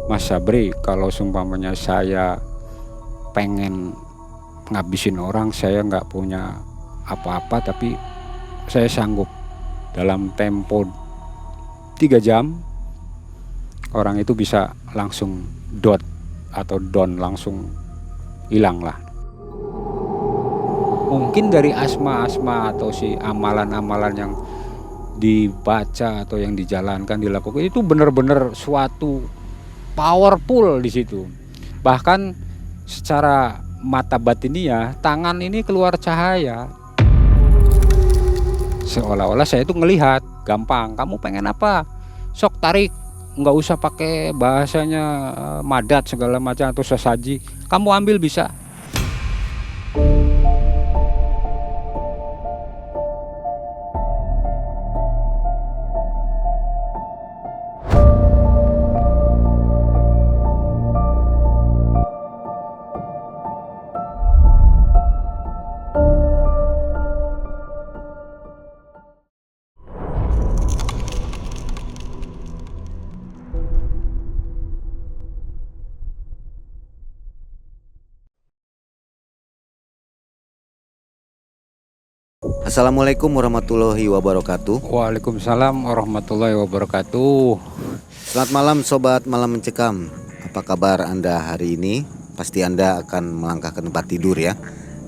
Mas Sabri, kalau seumpamanya saya pengen ngabisin orang, saya nggak punya apa-apa, tapi saya sanggup dalam tempo 3 jam orang itu bisa langsung dot atau down, langsung hilang lah. Mungkin dari asma-asma atau si amalan-amalan yang dibaca atau yang dijalankan, dilakukan itu benar-benar suatu powerful di situ. Bahkan secara mata batiniah, tangan ini keluar cahaya. Seolah-olah saya itu ngelihat, gampang. Kamu pengen apa? Sok tarik, nggak usah pakai bahasanya madat segala macam atau sesaji. Kamu ambil bisa. Assalamualaikum warahmatullahi wabarakatuh. Waalaikumsalam warahmatullahi wabarakatuh. Selamat malam sobat Malam Mencekam. Apa kabar Anda hari ini? Pasti Anda akan melangkah ke tempat tidur ya.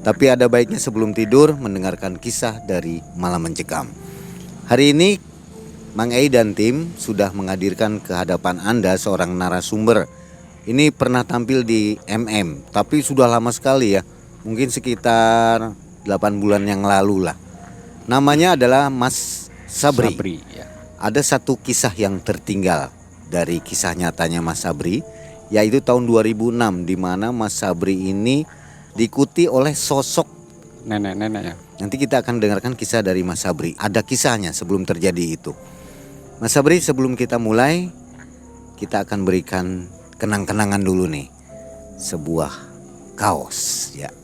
Tapi ada baiknya sebelum tidur mendengarkan kisah dari Malam Mencekam. Hari ini Mang Ei dan tim sudah menghadirkan ke hadapan Anda seorang narasumber. Ini pernah tampil di tapi sudah lama sekali ya. Mungkin sekitar 8 bulan yang lalu lah. Namanya adalah Mas Sabri. Ya. Ada satu kisah yang tertinggal dari kisah nyatanya Mas Sabri, yaitu tahun 2006 di mana Mas Sabri ini diikuti oleh sosok Nenek-nenek ya. Nanti kita akan dengarkan kisah dari Mas Sabri. Ada kisahnya sebelum terjadi itu. Mas Sabri, sebelum kita mulai, kita akan berikan kenang-kenangan dulu nih. Sebuah kaos ya.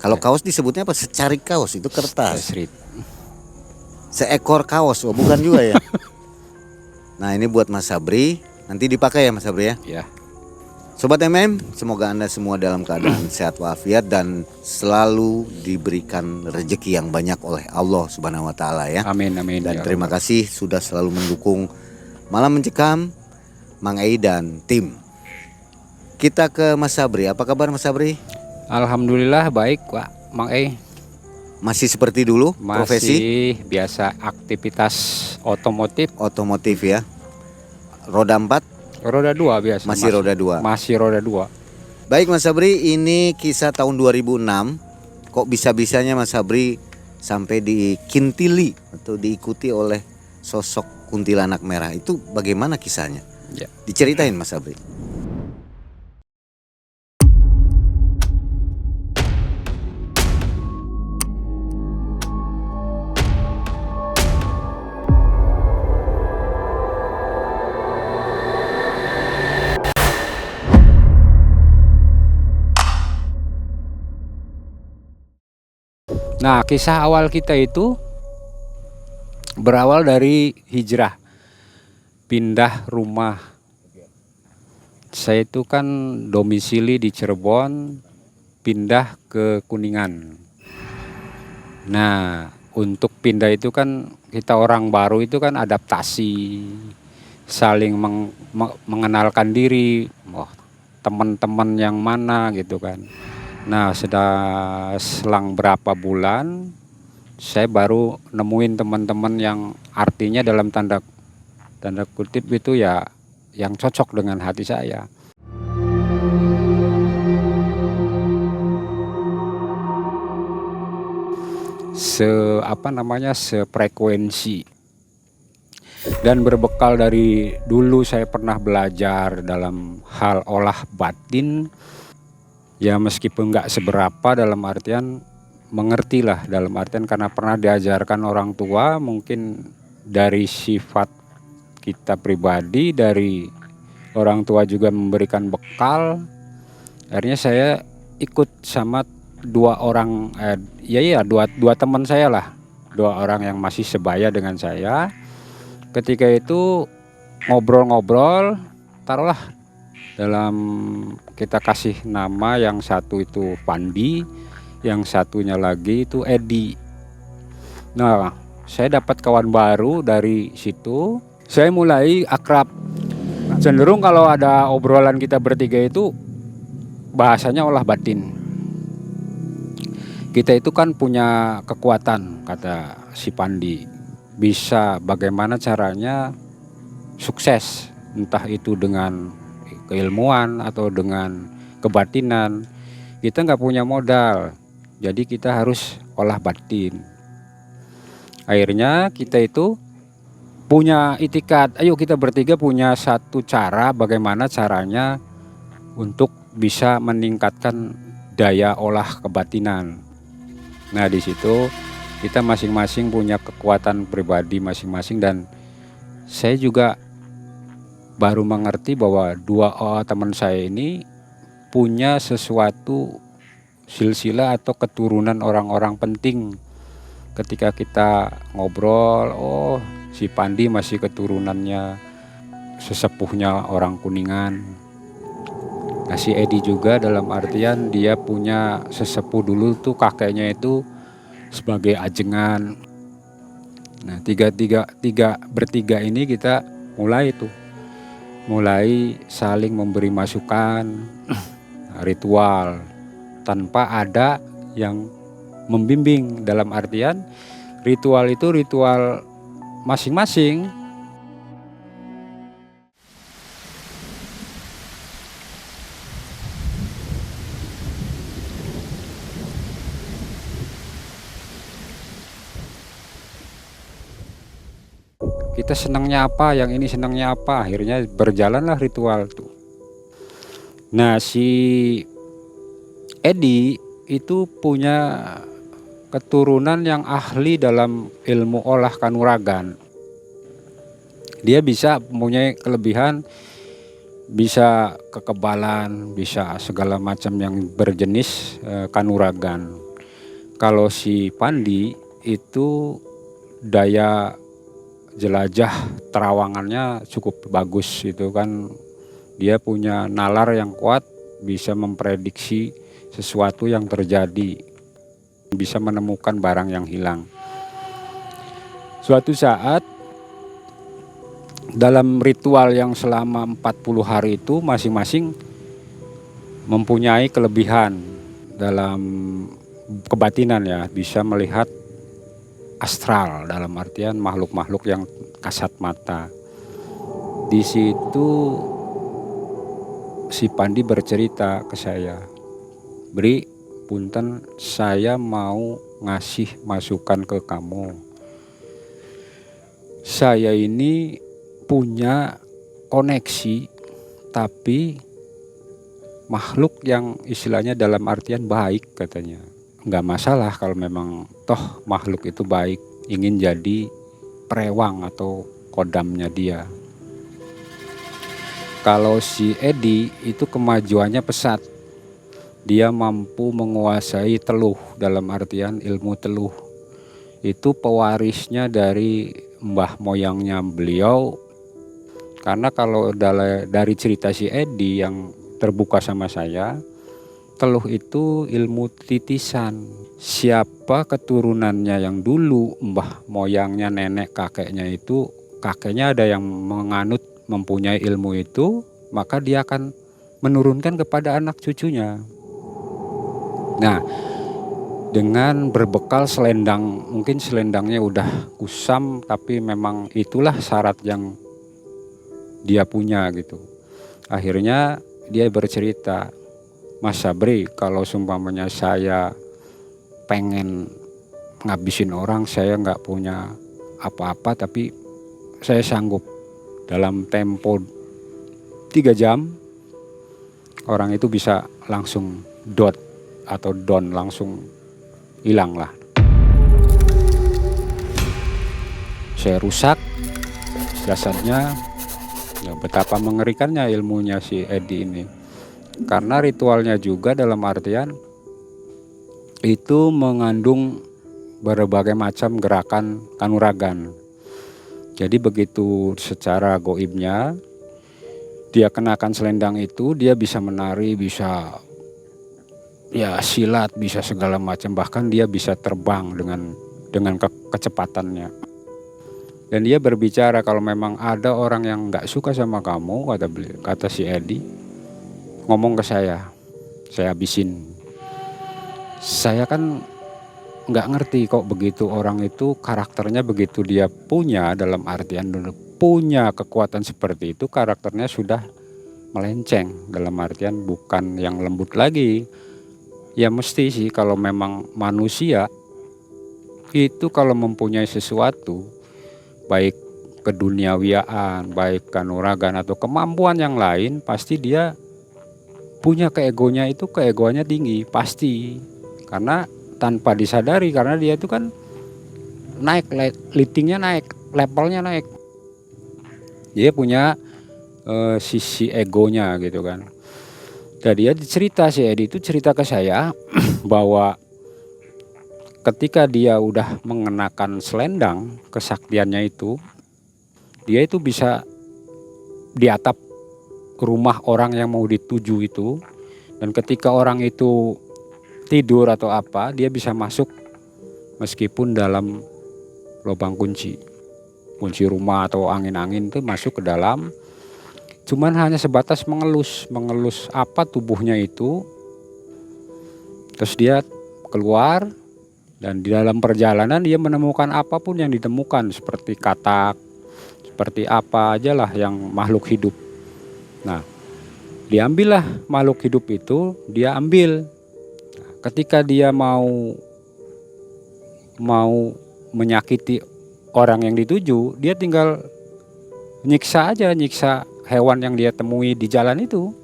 Kalau kaos disebutnya apa? Secarik kaos, itu kertas. Seekor kaos, oh bukan juga ya. Nah ini buat Mas Sabri, nanti dipakai ya Mas Sabri ya. Ya. Sobat semoga Anda semua dalam keadaan sehat walafiat dan selalu diberikan rezeki yang banyak oleh Allah Subhanahu wa taala ya. Amin amin. Dan terima kasih sudah selalu mendukung Malam Mencekam, Mang Ei dan tim. Kita ke Mas Sabri. Apa kabar Mas Sabri? Alhamdulillah baik Pak Mang Ei. Masih seperti dulu, profesi? Masih biasa, aktivitas otomotif ya. Roda 4? Roda 2 biasa. Masih roda 2. Masih roda 2. Baik Mas Sabri, ini kisah tahun 2006. Kok bisa-bisanya Mas Sabri sampai dikintili atau diikuti oleh sosok kuntilanak merah? Itu bagaimana kisahnya? Ya. Diceritain Mas Sabri. Nah, kisah awal kita itu berawal dari hijrah, pindah rumah. Saya itu kan domisili di Cirebon, pindah ke Kuningan. Nah, untuk pindah itu kan kita orang baru itu kan adaptasi, saling mengenalkan diri, teman-teman yang mana gitu kan. Nah, sudah selang berapa bulan saya baru nemuin teman-teman yang artinya dalam tanda kutip itu ya yang cocok dengan hati saya. Sefrekuensi. Dan berbekal dari dulu saya pernah belajar dalam hal olah batin. Ya meskipun nggak seberapa, dalam artian mengerti lah, dalam artian karena pernah diajarkan orang tua, mungkin dari sifat kita pribadi, dari orang tua juga memberikan bekal. Akhirnya saya ikut sama dua teman saya lah, 2 orang yang masih sebaya dengan saya. Ketika itu ngobrol-ngobrol, taruhlah dalam kita kasih nama, yang satu itu Pandi, yang satunya lagi itu Edi. Nah, saya dapat kawan baru dari situ, saya mulai akrab. Cenderung kalau ada obrolan kita bertiga itu bahasanya olah batin. Kita itu kan punya kekuatan, kata si Pandi. Bisa bagaimana caranya sukses, entah itu dengan keilmuan atau dengan kebatinan. Kita nggak punya modal, jadi kita harus olah batin. Akhirnya kita itu punya itikat, ayo kita bertiga punya satu cara bagaimana caranya untuk bisa meningkatkan daya olah kebatinan. Nah, di situ kita masing-masing punya kekuatan pribadi masing-masing, dan saya juga baru mengerti bahwa dua teman saya ini punya sesuatu silsilah atau keturunan orang-orang penting. Ketika kita ngobrol, oh si Pandi masih keturunannya sesepuhnya orang Kuningan. Nah, si Edi juga dalam artian dia punya sesepuh dulu tuh kakeknya itu sebagai ajengan. Nah, bertiga ini kita mulai saling memberi masukan ritual tanpa ada yang membimbing. Dalam artian ritual itu ritual masing-masing. Kita senangnya apa, yang ini senangnya apa, akhirnya berjalanlah ritual tuh. Nah, si Edi itu punya keturunan yang ahli dalam ilmu olah kanuragan. Dia bisa mempunyai kelebihan, bisa kekebalan, bisa segala macam yang berjenis kanuragan. Kalau si Pandi itu daya jelajah terawangannya cukup bagus, itu kan dia punya nalar yang kuat, bisa memprediksi sesuatu yang terjadi, bisa menemukan barang yang hilang. Suatu saat dalam ritual yang selama 40 hari itu masing-masing mempunyai kelebihan dalam kebatinan ya, bisa melihat astral, dalam artian makhluk-makhluk yang kasat mata. Di situ si Pandi bercerita ke saya, "Bri, punten, saya mau ngasih masukan ke kamu. Saya ini punya koneksi, tapi makhluk yang istilahnya dalam artian baik," katanya. "Nggak masalah kalau memang toh makhluk itu baik, ingin jadi perewang atau kodamnya dia." Kalau si Edi itu kemajuannya pesat. Dia mampu menguasai teluh, dalam artian ilmu teluh. Itu pewarisnya dari mbah moyangnya beliau. Karena kalau dari cerita si Edi yang terbuka sama saya, teluh itu ilmu titisan. Siapa keturunannya yang dulu mbah moyangnya, nenek kakeknya itu, kakeknya ada yang menganut mempunyai ilmu itu, maka dia akan menurunkan kepada anak cucunya. Nah, dengan berbekal selendang, mungkin selendangnya udah kusam, tapi memang itulah syarat yang dia punya gitu. Akhirnya dia bercerita, "Mas Sabri, kalau seumpamanya saya pengen ngabisin orang, saya nggak punya apa-apa, tapi saya sanggup dalam tempo 3 jam orang itu bisa langsung dot atau down, langsung hilang lah. Saya rusak jasadnya." Ya, betapa mengerikannya ilmunya si Edi ini. Karena ritualnya juga dalam artian itu mengandung berbagai macam gerakan kanuragan. Jadi begitu secara goibnya dia kenakan selendang itu, dia bisa menari, bisa ya silat, bisa segala macam, bahkan dia bisa terbang dengan kecepatannya. Dan dia berbicara kalau memang ada orang yang nggak suka sama kamu, kata si Edi, ngomong ke saya habisin. Saya kan nggak ngerti kok begitu orang itu karakternya begitu dia punya, dalam artian dulu punya kekuatan seperti itu, karakternya sudah melenceng, dalam artian bukan yang lembut lagi. Ya mesti sih kalau memang manusia itu kalau mempunyai sesuatu, baik keduniawiaan, baik kanuragan atau kemampuan yang lain, pasti dia punya keegonya tinggi, pasti. Karena tanpa disadari, karena dia itu kan naik, ratingnya naik, levelnya naik. Dia punya sisi egonya gitu kan. Dan dia cerita, si Edi itu cerita ke saya bahwa ketika dia udah mengenakan selendang, kesaktiannya itu, dia itu bisa di atap rumah orang yang mau dituju itu, dan ketika orang itu tidur atau apa, dia bisa masuk meskipun dalam lubang kunci rumah atau angin-angin itu masuk ke dalam, cuman hanya sebatas mengelus apa tubuhnya itu, terus dia keluar. Dan di dalam perjalanan dia menemukan apapun yang ditemukan, seperti katak, seperti apa aja lah yang makhluk hidup. Nah, diambillah makhluk hidup itu, dia ambil. Ketika dia mau menyakiti orang yang dituju, dia tinggal nyiksa hewan yang dia temui di jalan itu.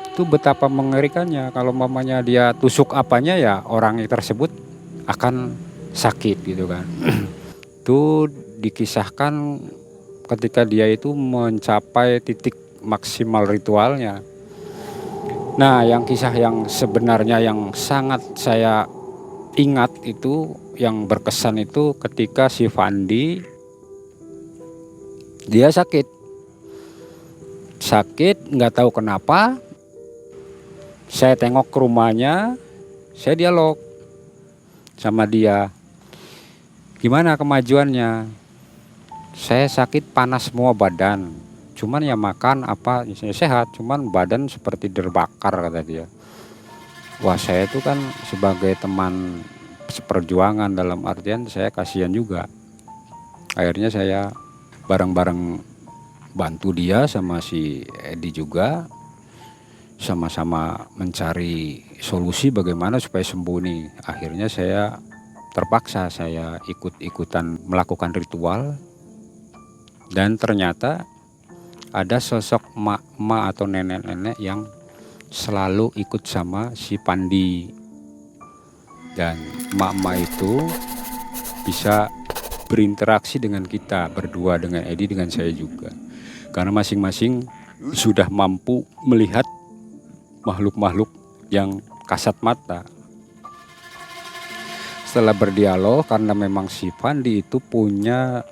Itu betapa mengerikannya. Kalau mamanya dia tusuk apanya, ya orang tersebut akan sakit gitu kan. Itu dikisahkan ketika dia itu mencapai titik maksimal ritualnya. Nah, yang kisah yang sebenarnya yang sangat saya ingat itu, yang berkesan itu ketika si Fandi dia sakit nggak tahu kenapa. Saya tengok ke rumahnya, saya dialog sama dia, gimana kemajuannya? Saya sakit, panas semua badan, cuman ya makan apa sehat, cuman badan seperti terbakar, kata dia. Wah, saya itu kan sebagai teman seperjuangan, dalam artian saya kasihan juga. Akhirnya saya bareng-bareng bantu dia sama si Edi juga, sama-sama mencari solusi bagaimana supaya sembuh nih. Akhirnya saya terpaksa saya ikut-ikutan melakukan ritual, dan ternyata ada sosok emak-emak atau nenek-nenek yang selalu ikut sama si Pandi. Dan emak-emak itu bisa berinteraksi dengan kita berdua, dengan Edi, dengan saya juga, karena masing-masing sudah mampu melihat makhluk-makhluk yang kasat mata. Setelah berdialog, karena memang si Pandi itu punya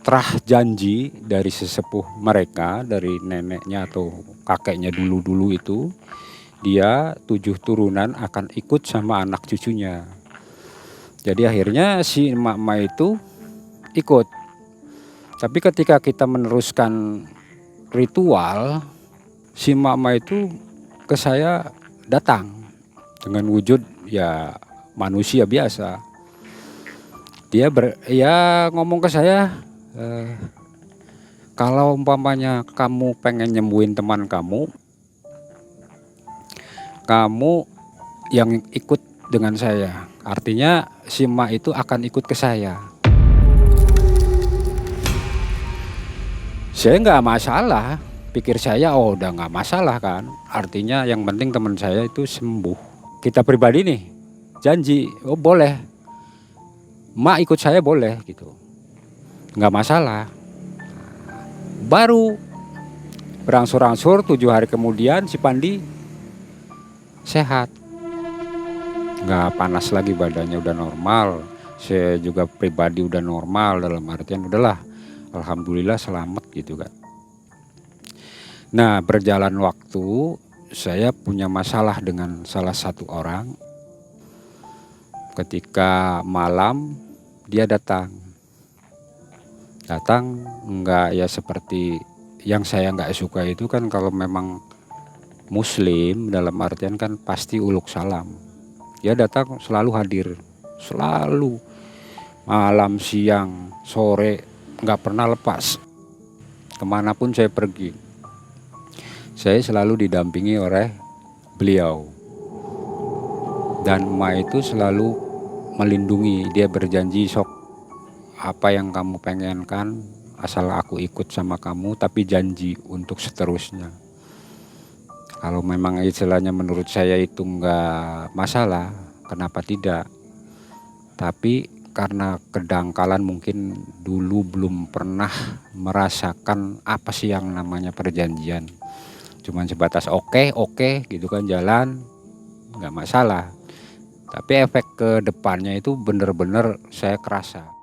terah janji dari sesepuh mereka, dari neneknya atau kakeknya dulu itu, dia 7 turunan akan ikut sama anak cucunya. Jadi akhirnya si emak-emak itu ikut. Tapi ketika kita meneruskan ritual, si emak-emak itu ke saya datang dengan wujud ya manusia biasa. Dia ngomong ke saya, kalau umpamanya kamu pengen nyembuhin teman kamu yang ikut dengan saya. Artinya si emak itu akan ikut ke saya. Saya nggak masalah, pikir saya, oh udah nggak masalah kan. Artinya yang penting teman saya itu sembuh. Kita pribadi nih janji, oh boleh, emak ikut saya boleh gitu, nggak masalah. Baru berangsur-angsur 7 hari kemudian si Pandi sehat, nggak panas lagi badannya, udah normal. Saya juga pribadi udah normal, dalam artian udahlah alhamdulillah selamat gitu kan. Nah, berjalan waktu, saya punya masalah dengan salah satu orang. Ketika malam dia datang enggak ya seperti yang saya nggak suka itu kan, kalau memang muslim dalam artian kan pasti uluk salam. Dia datang selalu hadir, selalu malam, siang, sore, nggak pernah lepas. Kemanapun saya pergi, saya selalu didampingi oleh beliau. Dan emak itu selalu melindungi. Dia berjanji, sok apa yang kamu pengenkan asal aku ikut sama kamu, tapi janji untuk seterusnya. Kalau memang istilahnya menurut saya itu enggak masalah, kenapa tidak? Tapi karena kedangkalan mungkin dulu belum pernah merasakan apa sih yang namanya perjanjian. Cuman sebatas oke gitu kan, jalan enggak masalah. Tapi efek ke depannya itu benar-benar saya kerasa.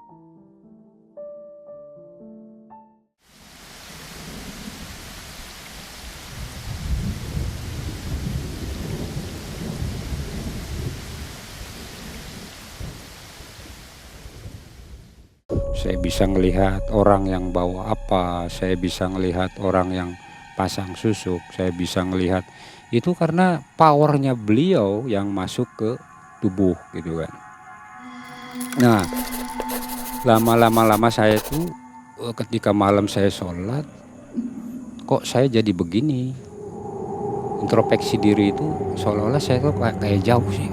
Saya bisa melihat orang yang bawa apa, saya bisa melihat orang yang pasang susuk, saya bisa melihat itu karena powernya beliau yang masuk ke tubuh gitu kan. Nah, lama saya tuh ketika malam saya sholat, kok saya jadi begini. Introspeksi diri itu seolah-olah saya tuh kayak jauh sih.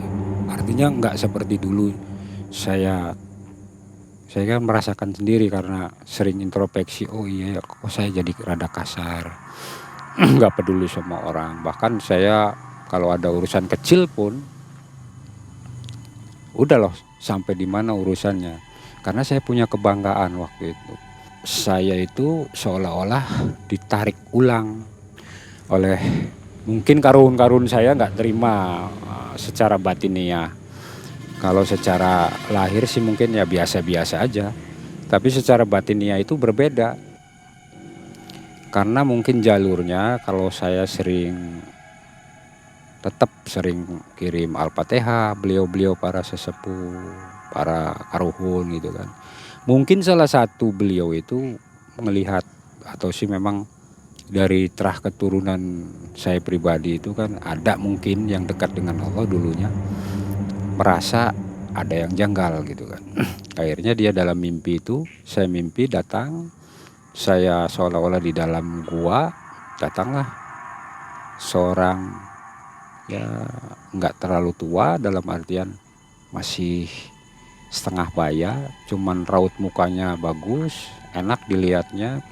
Artinya nggak seperti dulu. Saya kan merasakan sendiri karena sering introspeksi, oh iya kok saya jadi rada kasar, nggak peduli sama orang. Bahkan saya kalau ada urusan kecil pun udah loh sampai di mana urusannya, karena saya punya kebanggaan waktu itu. Saya itu seolah-olah ditarik ulang oleh mungkin karun saya nggak terima secara batiniah. Kalau secara lahir sih mungkin ya biasa-biasa aja. Tapi secara batiniah itu berbeda. Karena mungkin jalurnya kalau saya tetap sering kirim Al-Fatihah, beliau-beliau para sesepuh, para karuhun gitu kan. Mungkin salah satu beliau itu melihat, atau sih memang dari terah keturunan saya pribadi itu kan ada mungkin yang dekat dengan Allah dulunya, merasa ada yang janggal gitu kan. Akhirnya dia dalam mimpi itu, saya mimpi datang, saya seolah-olah di dalam gua, datanglah seorang ya nggak terlalu tua, dalam artian masih setengah baya, cuman raut mukanya bagus, enak dilihatnya.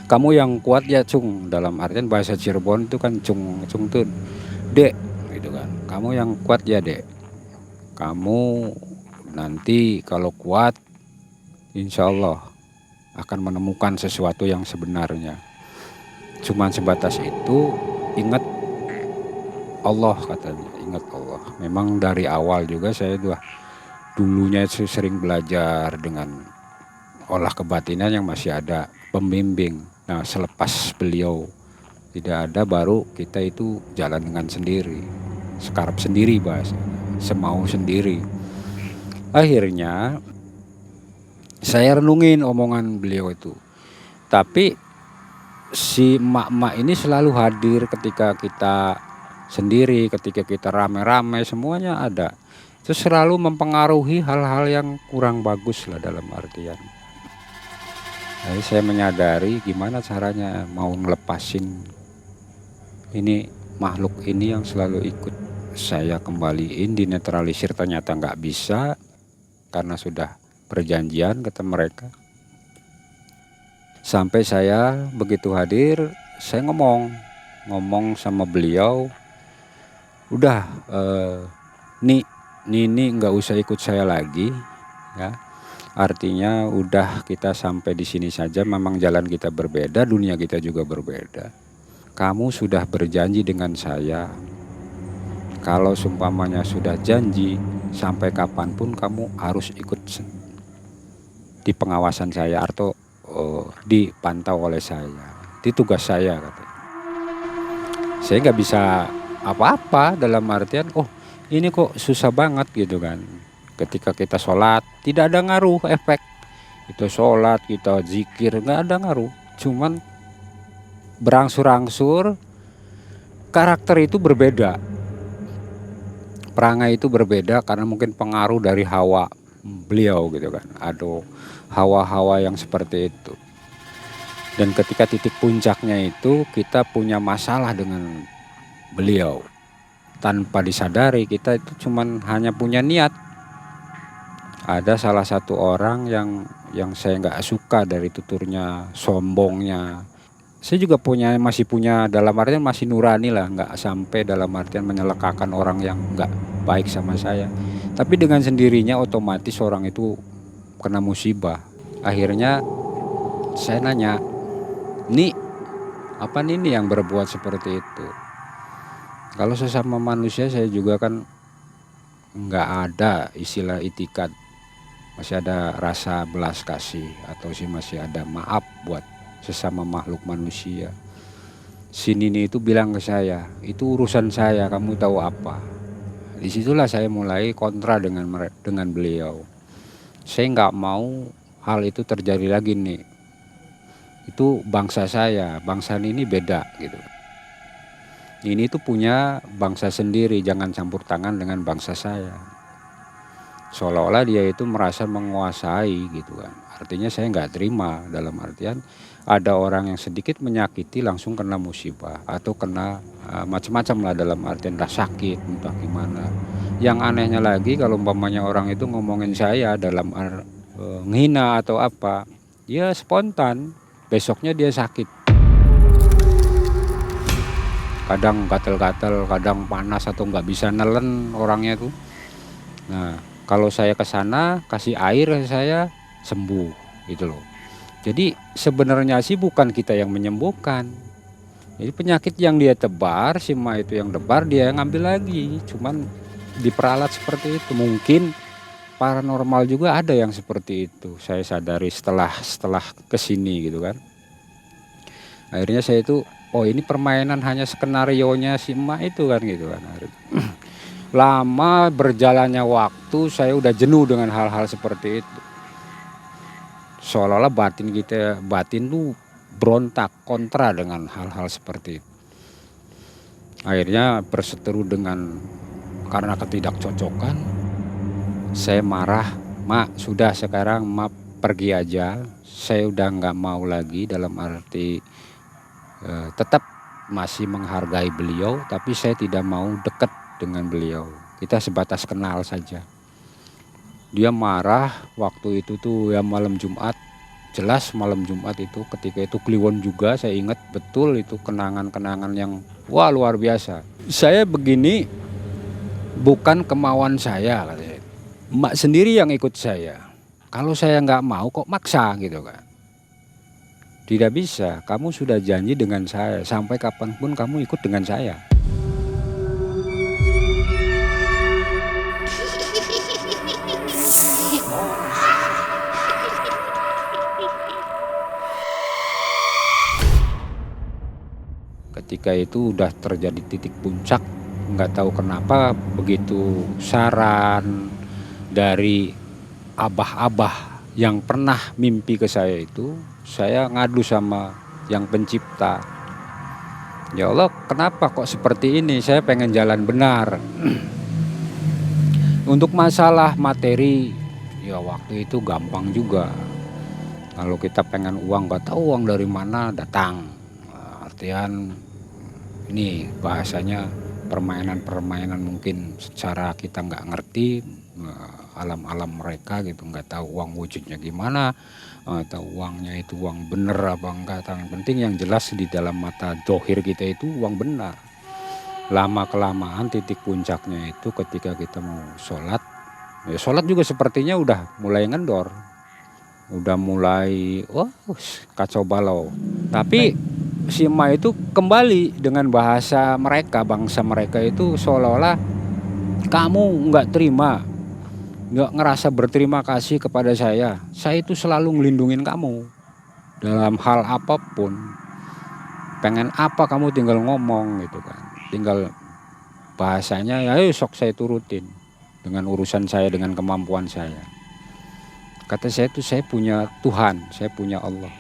Kamu yang kuat ya Cung, dalam artian bahasa Cirebon itu kan Cung tuh Dek gitu kan. Kamu yang kuat ya Dek, kamu nanti kalau kuat insya Allah akan menemukan sesuatu yang sebenarnya. Cuman sebatas itu, ingat Allah katanya, ingat Allah. Memang dari awal juga saya dulunya sering belajar dengan olah kebatinan yang masih ada pembimbing. Nah, selepas beliau tidak ada, baru kita itu jalan dengan sendiri, sekarap sendiri bahasa, semau sendiri. Akhirnya saya renungin omongan beliau itu. Tapi si emak-emak ini selalu hadir ketika kita sendiri, ketika kita rame-rame, semuanya ada. Itu selalu mempengaruhi hal-hal yang kurang bagus lah dalam artian. Jadi saya menyadari gimana caranya mau ngelepasin ini makhluk ini yang selalu ikut saya kembaliin, dinetralisir, ternyata nggak bisa karena sudah perjanjian kata mereka. Sampai saya begitu hadir, saya ngomong sama beliau, udah Nini nggak usah ikut saya lagi ya. Artinya udah kita sampai di sini saja, memang jalan kita berbeda, dunia kita juga berbeda. Kamu sudah berjanji dengan saya, kalau seumpamanya sudah janji, sampai kapanpun kamu harus ikut di pengawasan saya atau dipantau oleh saya. Itu tugas saya katanya. Saya nggak bisa apa-apa, dalam artian, oh ini kok susah banget gitu kan. Ketika kita sholat tidak ada ngaruh efek. Kita sholat, kita zikir, nggak ada ngaruh. Cuman berangsur-angsur karakter itu berbeda. Perangai itu berbeda karena mungkin pengaruh dari hawa beliau gitu kan. Ada hawa-hawa yang seperti itu. Dan ketika titik puncaknya itu kita punya masalah dengan beliau. Tanpa disadari kita itu cuman hanya punya niat. Ada salah satu orang yang saya nggak suka dari tuturnya, sombongnya. Saya juga masih punya, dalam artian masih nurani lah, nggak sampai dalam artian menyelakakan orang yang nggak baik sama saya. Tapi dengan sendirinya otomatis orang itu kena musibah. Akhirnya saya nanya, nih apa nih yang berbuat seperti itu? Kalau sesama manusia saya juga kan nggak ada istilah itikat, masih ada rasa belas kasih atau sih masih ada maaf buat sesama makhluk manusia. Si Nini itu bilang ke saya, itu urusan saya, kamu tahu apa? Disitulah saya mulai kontra dengan beliau. Saya nggak mau hal itu terjadi lagi nih. Itu bangsa saya, bangsa ini beda gitu. Ini tuh punya bangsa sendiri, jangan campur tangan dengan bangsa saya. Seolah-olah dia itu merasa menguasai gitu kan. Artinya saya nggak terima, dalam artian ada orang yang sedikit menyakiti langsung kena musibah atau kena macam-macam lah, dalam artian dah sakit entah gimana. Yang anehnya lagi kalau umpamanya orang itu ngomongin saya dalam menghina atau apa, dia spontan besoknya dia sakit. Kadang gatel-gatel, kadang panas atau nggak bisa nelen orangnya tuh. Nah, kalau saya ke sana kasih air saya sembuh gitu loh. Jadi sebenarnya sih bukan kita yang menyembuhkan. Jadi penyakit yang dia tebar, si Ma itu yang tebar, dia yang ngambil lagi. Cuman diperalat seperti itu. Mungkin paranormal juga ada yang seperti itu. Saya sadari setelah kesini gitu kan. Akhirnya saya itu, oh ini permainan hanya skenarionya si Ma itu kan gitu kan. Lama berjalannya waktu saya udah jenuh dengan hal-hal seperti itu. Seolah-olah batin tuh berontak kontra dengan hal-hal seperti itu. Akhirnya berseteru karena ketidakcocokan, saya marah, Mak sudah sekarang Ma pergi aja, saya udah nggak mau lagi, dalam arti tetap masih menghargai beliau, tapi saya tidak mau dekat dengan beliau. Kita sebatas kenal saja. Dia marah waktu itu tuh ya malam Jumat. Jelas malam Jumat itu, ketika itu Kliwon juga, saya ingat betul itu kenangan-kenangan yang wah luar biasa. Saya begini bukan kemauan saya katanya. Mak sendiri yang ikut saya. Kalau saya nggak mau kok maksa gitu kan. Tidak bisa, kamu sudah janji dengan saya, sampai kapanpun kamu ikut dengan saya. Ketika itu udah terjadi titik puncak, nggak tahu kenapa begitu saran dari abah-abah yang pernah mimpi ke saya itu, saya ngadu sama yang pencipta. Ya Allah, kenapa kok seperti ini? Saya pengen jalan benar. Untuk masalah materi, ya waktu itu gampang juga. Kalau kita pengen uang, nggak tahu uang dari mana datang. Artian ini bahasanya permainan-permainan mungkin secara kita nggak ngerti alam-alam mereka gitu, nggak tahu uang wujudnya gimana, atau uangnya itu uang bener apa enggak. Yang penting yang jelas di dalam mata dohir kita itu uang benar. Lama kelamaan titik puncaknya itu ketika kita mau sholat, ya sholat juga sepertinya udah mulai ngendor, udah mulai kacau balau. Tapi si Ma itu kembali dengan bahasa mereka, bangsa mereka itu seolah-olah kamu nggak terima, nggak ngerasa berterima kasih kepada saya. Saya itu selalu ngelindungin kamu dalam hal apapun. pengen apa kamu tinggal ngomong gitu kan, tinggal bahasanya ya ayo sok saya turutin dengan urusan saya, dengan kemampuan saya. Kata saya tuh saya punya Tuhan, saya punya Allah.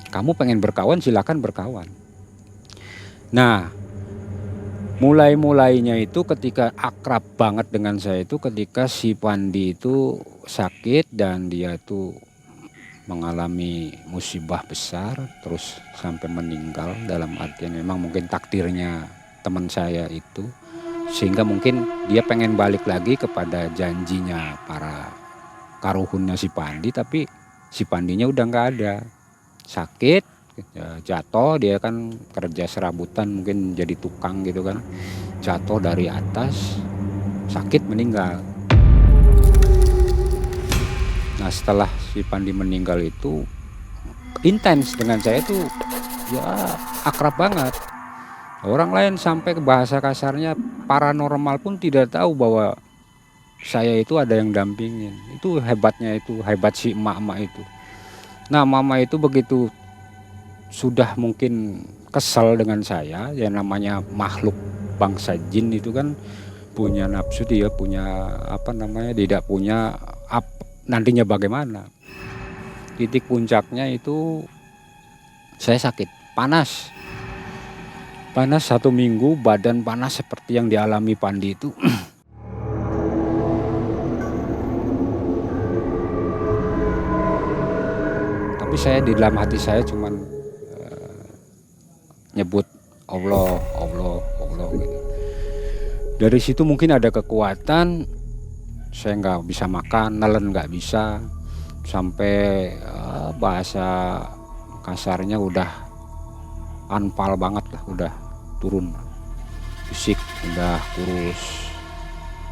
Kamu pengen berkawan silakan berkawan. Nah, mulai-mulainya itu ketika akrab banget dengan saya itu ketika si Pandi itu sakit dan dia tuh mengalami musibah besar terus sampai meninggal, dalam artian memang mungkin takdirnya teman saya itu, sehingga mungkin dia pengen balik lagi kepada janjinya para karuhunnya si Pandi, tapi si Pandinya udah nggak ada, sakit, jatuh, dia kan kerja serabutan mungkin jadi tukang gitu kan, jatuh dari atas, sakit, meninggal. Nah setelah si Pandi meninggal itu intens dengan saya tuh ya akrab banget. Orang lain sampai ke bahasa kasarnya paranormal pun tidak tahu bahwa saya itu ada yang dampingin. Itu hebatnya, itu hebat si emak-emak itu. Nah mama itu begitu sudah mungkin kesal dengan saya, ya namanya makhluk bangsa jin itu kan punya nafsu, dia punya apa namanya, tidak punya nantinya bagaimana. Titik puncaknya itu saya sakit, panas 1 minggu, badan panas seperti yang dialami Pandi itu. Tapi saya di dalam hati saya cuman nyebut Allah, Allah, Allah gitu. Dari situ mungkin ada kekuatan, saya nggak bisa makan, nelen nggak bisa, sampai bahasa kasarnya udah anpal banget lah, udah turun fisik, udah kurus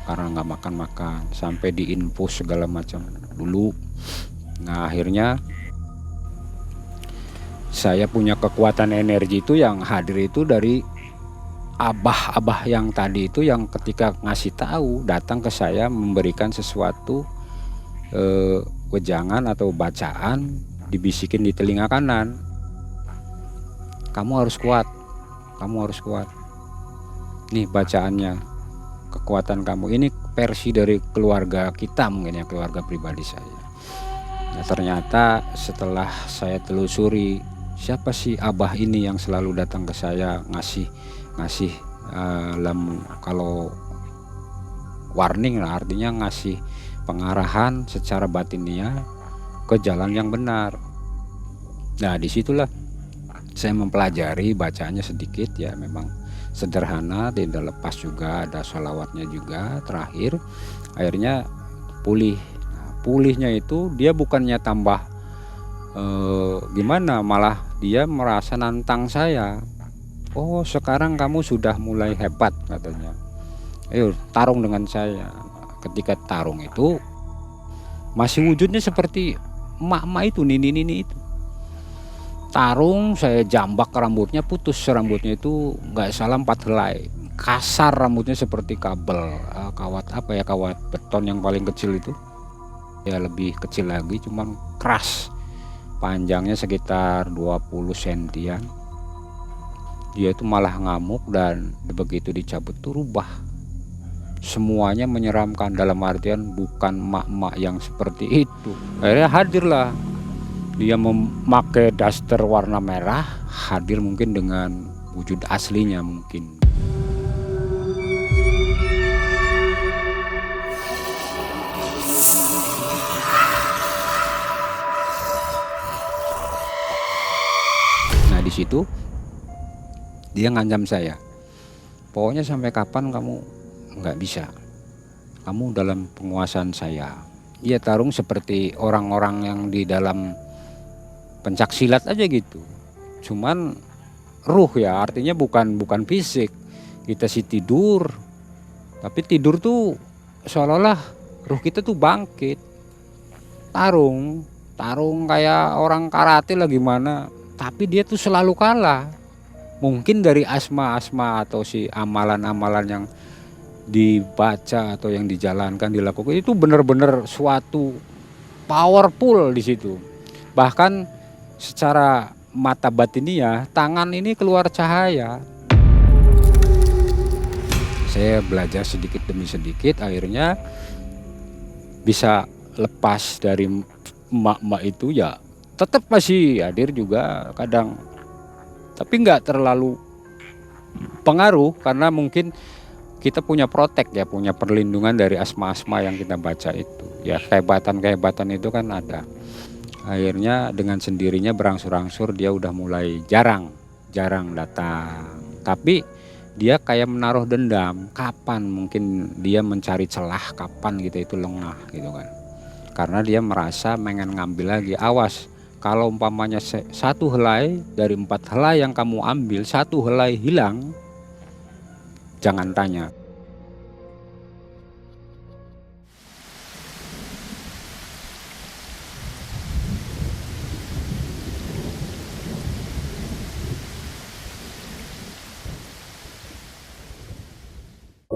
karena nggak makan, sampai diinfus segala macam dulu. Nah akhirnya saya punya kekuatan energi itu yang hadir itu dari abah-abah yang tadi itu, yang ketika ngasih tahu datang ke saya memberikan sesuatu wejangan atau bacaan, dibisikin di telinga kanan, kamu harus kuat, kamu harus kuat, nih bacaannya, kekuatan kamu ini versi dari keluarga kita, mungkin ya keluarga pribadi saya. Nah ternyata setelah saya telusuri siapa sih abah ini yang selalu datang ke saya ngasih kalau warning lah, artinya ngasih pengarahan secara batiniah ke jalan yang benar. Nah disitulah saya mempelajari, bacaannya sedikit ya, memang sederhana, tidak lepas juga ada sholawatnya juga terakhir. Akhirnya pulih. Nah, pulihnya itu dia bukannya tambah gimana, malah dia merasa nantang saya. Oh sekarang kamu sudah mulai hebat katanya, ayo tarung dengan saya. Ketika tarung itu masih wujudnya seperti emak-emak itu, nini-nini itu. Tarung, saya jambak rambutnya, putus rambutnya itu nggak salah 4 helai, kasar rambutnya seperti kabel, kawat apa ya, kawat beton yang paling kecil itu ya, lebih kecil lagi cuman keras, panjangnya sekitar 20 sentian. Dia itu malah ngamuk, dan begitu dicabut tuh rubah semuanya, menyeramkan, dalam artian bukan emak-emak yang seperti itu. Akhirnya hadirlah dia memakai daster warna merah, hadir mungkin dengan wujud aslinya mungkin. Nah di situ dia ngancam saya, pokoknya sampai kapan kamu nggak bisa, kamu dalam penguasaan saya. Ia tarung seperti orang-orang yang di dalam pencak silat aja gitu, cuman ruh ya, artinya bukan fisik. Kita sih tidur, tapi tidur tuh seolah-olah ruh kita tuh bangkit. Tarung kayak orang karate lah gimana, tapi dia tuh selalu kalah. Mungkin dari asma-asma atau si amalan-amalan yang dibaca atau yang dijalankan, dilakukan itu benar-benar suatu powerful di situ. Bahkan secara mata batiniah, tangan ini keluar cahaya. Saya belajar sedikit demi sedikit, akhirnya bisa lepas dari emak-emak itu ya. Tetap masih hadir juga kadang, tapi nggak terlalu pengaruh karena mungkin kita punya protek ya, punya perlindungan dari asma-asma yang kita baca itu. Ya kehebatan-kehebatan itu kan ada. Akhirnya dengan sendirinya berangsur-angsur dia udah mulai jarang datang. Tapi dia kayak menaruh dendam, kapan mungkin dia mencari celah, kapan gitu itu lengah gitu kan. Karena dia merasa pengen ngambil lagi. Awas, kalau umpamanya satu helai dari 4 helai yang kamu ambil, satu helai hilang, jangan tanya.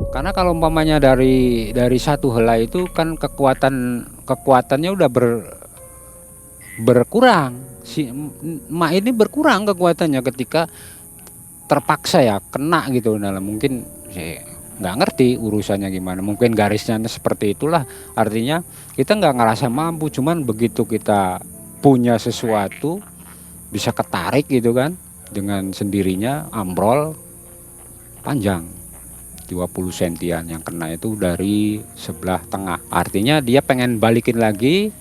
Karena kalau umpamanya dari satu helai itu kan kekuatannya udah berkurang. Si emak ini berkurang kekuatannya ketika terpaksa ya kena gitu dalam, mungkin saya nggak ngerti urusannya gimana, mungkin garisnya seperti itulah. Artinya kita nggak ngerasa mampu, cuman begitu kita punya sesuatu bisa ketarik gitu kan, dengan sendirinya ambrol panjang 20 sentian yang kena itu dari sebelah tengah. Artinya dia pengen balikin lagi,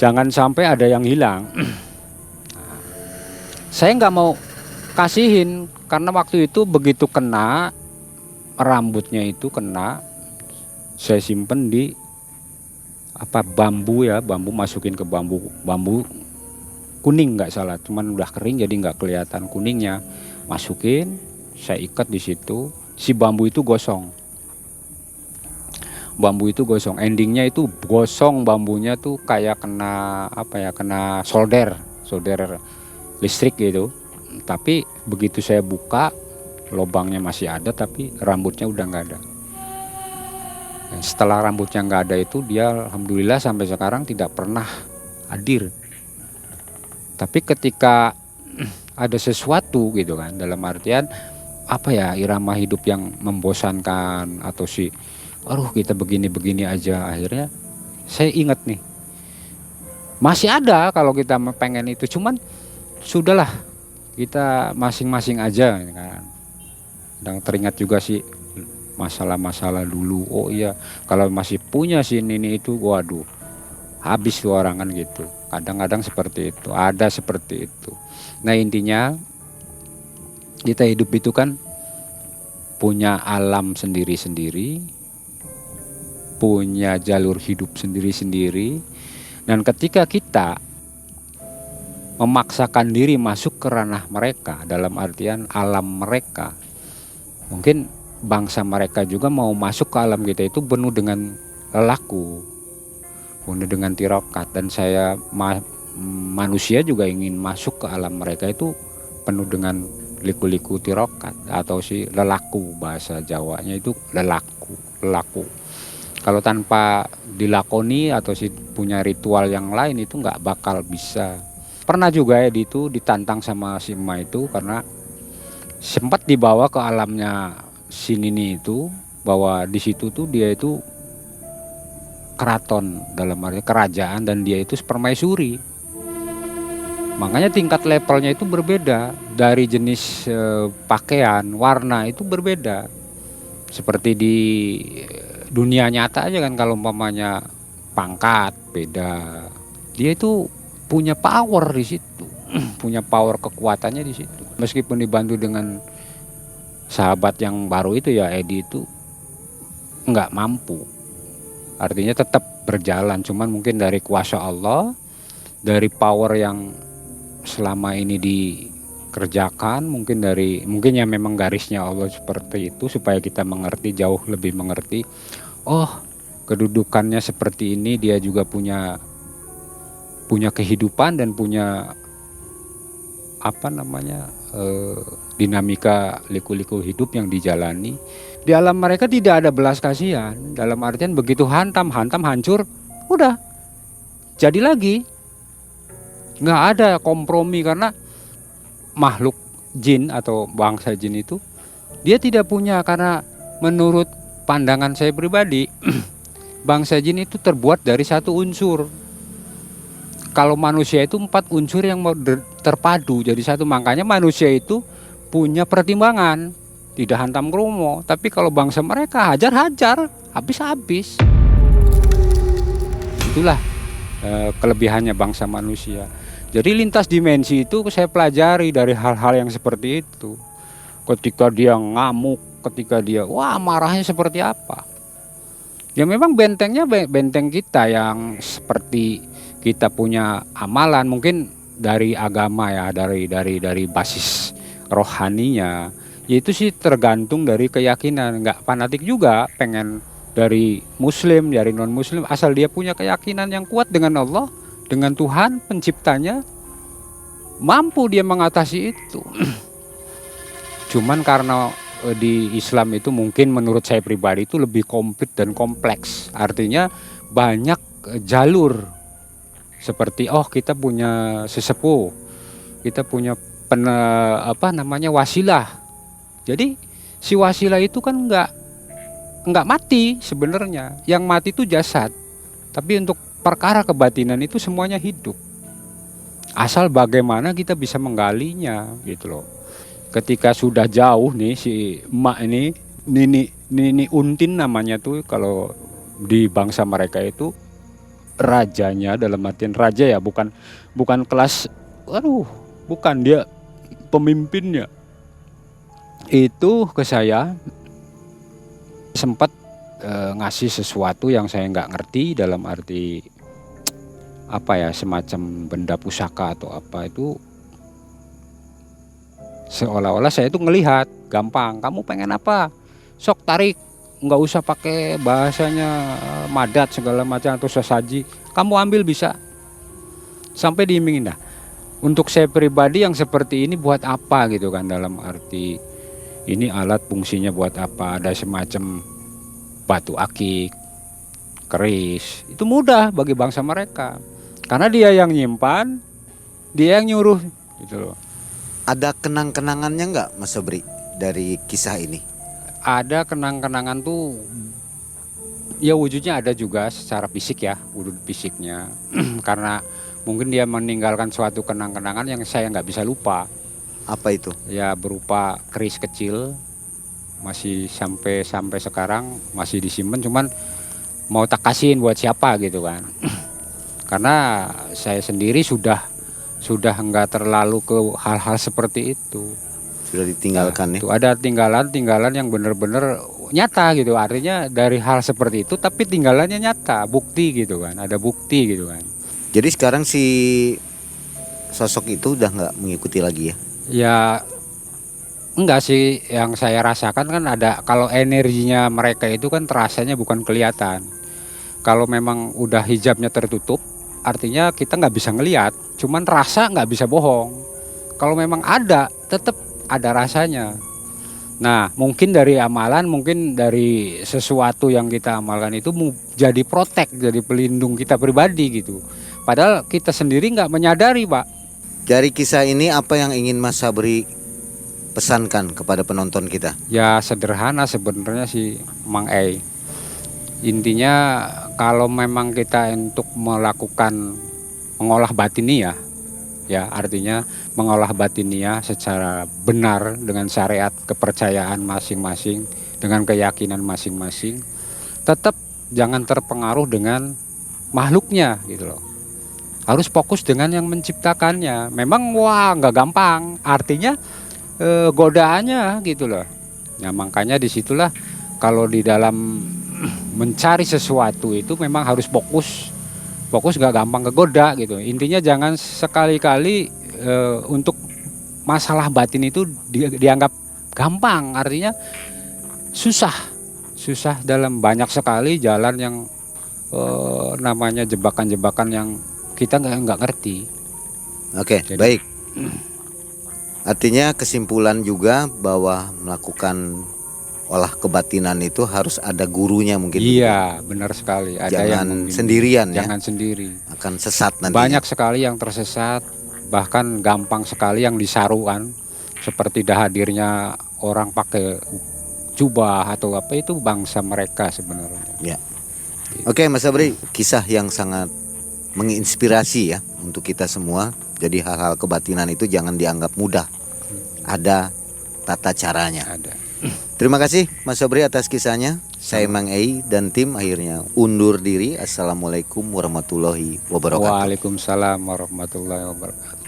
jangan sampai ada yang hilang. Saya nggak mau kasihin karena waktu itu begitu kena, rambutnya itu kena, saya simpen di bambu ya, bambu masukin ke bambu kuning nggak salah, cuman udah kering jadi nggak kelihatan kuningnya. Masukin, saya ikat di situ. Si bambu itu gosong. Endingnya itu gosong, bambunya tuh kayak kena kena solder listrik gitu. Tapi begitu saya buka, lubangnya masih ada tapi rambutnya udah nggak ada. Dan setelah rambutnya nggak ada itu, dia alhamdulillah sampai sekarang tidak pernah hadir. Tapi ketika ada sesuatu gitu kan, dalam artian irama hidup yang membosankan atau kita begini aja, akhirnya saya ingat nih, masih ada kalau kita pengen itu, cuman sudahlah kita masing-masing aja kan. Dan teringat juga sih masalah-masalah dulu. Oh iya, kalau masih punya ini itu, waduh, habis tuh orang kan gitu. Kadang-kadang seperti itu, ada seperti itu. Nah intinya kita hidup itu kan punya alam sendiri-sendiri, punya jalur hidup sendiri-sendiri. Dan ketika kita memaksakan diri masuk ke ranah mereka, dalam artian alam mereka, mungkin bangsa mereka juga mau masuk ke alam kita itu penuh dengan lelaku, penuh dengan tirokat. Dan saya manusia juga ingin masuk ke alam mereka itu penuh dengan liku-liku tirokat atau lelaku, bahasa Jawanya itu lelaku. Kalau tanpa dilakoni atau punya ritual yang lain itu nggak bakal bisa. Pernah juga ya ditantang sama si emak itu, karena sempat dibawa ke alamnya si Nini itu, bahwa di situ tuh dia itu keraton, dalam arti kerajaan, dan dia itu permaisuri. Makanya tingkat levelnya itu berbeda, dari jenis pakaian, warna itu berbeda. Seperti di dunia nyata aja kan, kalau umpamanya pangkat beda, dia itu punya power di situ, punya power kekuatannya di situ. Meskipun dibantu dengan sahabat yang baru itu ya, Edi itu nggak mampu. Artinya tetap berjalan, cuman mungkin dari kuasa Allah, dari power yang selama ini dikerjakan, mungkin ya memang garisnya Allah seperti itu supaya kita mengerti, jauh lebih mengerti. Oh, kedudukannya seperti ini, dia juga punya kehidupan dan punya dinamika liku-liku hidup yang dijalani. Di alam mereka tidak ada belas kasihan, dalam artian begitu hantam hancur, udah jadi lagi. Nggak ada kompromi, karena makhluk jin atau bangsa jin itu dia tidak punya, karena menurut pandangan saya pribadi bangsa jin itu terbuat dari satu unsur. Kalau manusia itu 4 unsur yang terpadu jadi satu, makanya manusia itu punya pertimbangan, tidak hantam kromo. Tapi kalau bangsa mereka hajar-hajar, habis-habis. Itulah kelebihannya bangsa manusia. Jadi lintas dimensi itu saya pelajari dari hal-hal yang seperti itu. Ketika dia ngamuk, ketika dia marahnya seperti apa. Ya memang bentengnya benteng kita yang seperti kita punya amalan mungkin dari agama ya, dari basis rohaninya. Ya itu sih tergantung dari keyakinan, nggak fanatik juga pengen dari muslim, dari non muslim, asal dia punya keyakinan yang kuat dengan Allah, dengan Tuhan penciptanya, mampu dia mengatasi itu. Cuman karena di Islam itu mungkin menurut saya pribadi itu lebih komplit dan kompleks. Artinya banyak jalur. Seperti kita punya sesepuh, kita punya wasilah. Jadi si wasilah itu kan nggak mati sebenarnya. Yang mati itu jasad. Tapi untuk perkara kebatinan itu semuanya hidup. Asal bagaimana kita bisa menggalinya gitu loh. Ketika sudah jauh nih si emak ini, Nini Untin namanya tuh kalau di bangsa mereka itu. Rajanya, dalam artian raja ya, bukan kelas, bukan, dia pemimpinnya. Itu ke saya sempat ngasih sesuatu yang saya nggak ngerti, dalam arti semacam benda pusaka atau apa itu. Seolah-olah saya itu ngelihat gampang, kamu pengen apa, sok tarik, nggak usah pakai bahasanya madat segala macam atau sesaji, kamu ambil bisa, sampai diimingin. Nah, untuk saya pribadi yang seperti ini buat apa gitu kan, dalam arti ini alat fungsinya buat apa, ada semacam batu akik, keris, itu mudah bagi bangsa mereka karena dia yang nyimpan, dia yang nyuruh gitu loh. Ada kenang-kenangannya nggak Mas Sobri dari kisah ini? Ada kenang-kenangan tuh ya, wujudnya ada juga secara fisik ya, wujud fisiknya. Karena mungkin dia meninggalkan suatu kenang-kenangan yang saya nggak bisa lupa. Apa itu? Ya berupa keris kecil, masih sampai sekarang masih disimpan, cuman mau tak kasihin buat siapa gitu kan. Karena saya sendiri sudah nggak terlalu ke hal-hal seperti itu. Sudah ditinggalkan. Itu ada tinggalan yang benar-benar nyata gitu, artinya dari hal seperti itu tapi tinggalannya nyata, bukti gitu kan, ada bukti gitu kan. Jadi sekarang si sosok itu udah nggak mengikuti lagi ya? Ya enggak sih, yang saya rasakan kan ada, kalau energinya mereka itu kan terasanya bukan kelihatan. Kalau memang udah hijabnya tertutup, artinya kita nggak bisa ngelihat, cuman rasa nggak bisa bohong. Kalau memang ada, tetap ada rasanya. Nah, mungkin dari amalan, mungkin dari sesuatu yang kita amalkan itu jadi protek, jadi pelindung kita pribadi gitu. Padahal kita sendiri nggak menyadari, Pak. Dari kisah ini apa yang ingin Mas Sabri pesankan kepada penonton kita? Ya sederhana sebenarnya sih, Mang Ei. Intinya kalau memang kita untuk melakukan mengolah batiniah, ya artinya mengolah batiniah secara benar dengan syariat kepercayaan masing-masing, dengan keyakinan masing-masing, tetap jangan terpengaruh dengan makhluknya gitu loh. Harus fokus dengan yang menciptakannya. Memang nggak gampang, artinya godaannya gitu loh. Nah makanya disitulah kalau di dalam mencari sesuatu itu memang harus fokus nggak gampang kegoda gitu. Intinya jangan sekali-kali untuk masalah batin itu dianggap gampang, artinya susah dalam banyak sekali jalan yang namanya jebakan-jebakan yang kita nggak ngerti. Oke, baik. Artinya kesimpulan juga bahwa melakukan olah kebatinan itu harus ada gurunya mungkin. Iya, benar sekali. Ada jangan yang sendirian ya. Jangan sendiri. Akan sesat nanti. Banyak sekali yang tersesat bahkan gampang sekali yang disarukan, seperti hadirnya orang pakai jubah atau apa, itu bangsa mereka sebenarnya. Ya. Oke Mas Sabri, kisah yang sangat menginspirasi ya untuk kita semua. Jadi hal-hal kebatinan itu jangan dianggap mudah. Ada tata caranya. Ada. Terima kasih Mas Sabri atas kisahnya. Saya Mang Ei dan tim akhirnya undur diri. Assalamualaikum warahmatullahi wabarakatuh. Waalaikumsalam warahmatullahi wabarakatuh.